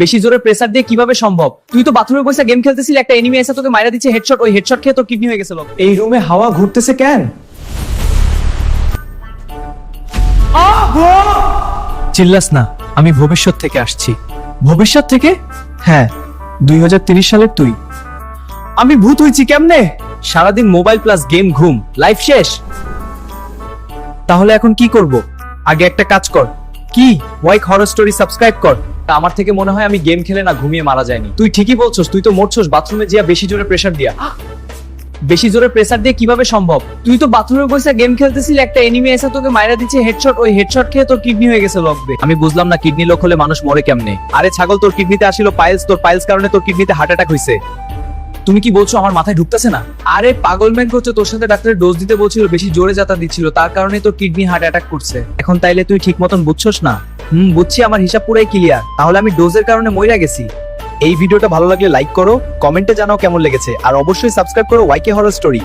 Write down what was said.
বেশি জোরে প্রেসার দিয়ে কিভাবে সম্ভব? তুই তো বাথরুমে বসে গেম খেলতেছিলি, একটা এনিমি এসে তোকে মাইরা দিচ্ছে হেডশট, ওই হেডশট খেয়ে তোর কিডনি হয়ে গেছিল। এই রুমে হাওয়া ঘুরতেছে কেন? চিল্লাস না, আমি ভবিষ্যৎ থেকে আসছি। ভবিষ্যৎ থেকে? হ্যাঁ, 2030 সালের তুই। আমি ভূত হইছি কেমনে? সারাদিন মোবাইল প্লাস গেম, ঘুম, লাইফ শেষ। তাহলে এখন কি করব? আগে একটা কাজ কর। কি? ওয়াইক হরর স্টোরি সাবস্ক্রাইব কর। তা আমার থেকে মনে হয় আমি গেম খেলে না ঘুমিয়ে মারা যায়নি। তুই ঠিকই বলছস, তুই তো মরছস বাথরুমে জিয়া বেশি জোরে প্রেসার দিয়া। বেশি জোরে প্রেসার দিয়ে কিভাবে সম্ভব? তুই তো বাথরুমে বসে গেম খেলতেছিলি, একটা এনিমি এসে তোকে মাইরা দিচ্ছে হেডশট, ওই হেডশট খেয়ে তোর কিডনি হয়ে গেছে লগবে। আমি বুঝলাম না কিডনি লোক হলে মানুষ মরে কেমনে। আরে ছাগল, তোর কিডনিতে আসিল পাইলস, তোর পাইলস কারণে তোর কিডনিতে হার্ট অ্যাটাক হইছে। তুমি কি বলছো? আমার মাথায় ঢুকতেছে না। আরে পাগল ম্যান করছে, তোর সাথে ডাক্তারের ডোজ দিতে বলছিল, বেশি জোরে যাতা দিচ্ছিল, তার কারণে তোর কিডনি হার্ট অ্যাটাক করছে। এখন তাইলে তুই ঠিক মতন বুঝছস না? বুঝছি, আমার হিসাব পুরাই ক্লিয়ার। তাহলে আমি ডোজের কারণে মইরা গেছি। এই ভিডিওটা ভালো লাগলে লাইক করো, কমেন্টে জানাও কেমন লেগেছে, আর অবশ্যই সাবস্ক্রাইব করো ওয়াইকে হরর স্টোরি।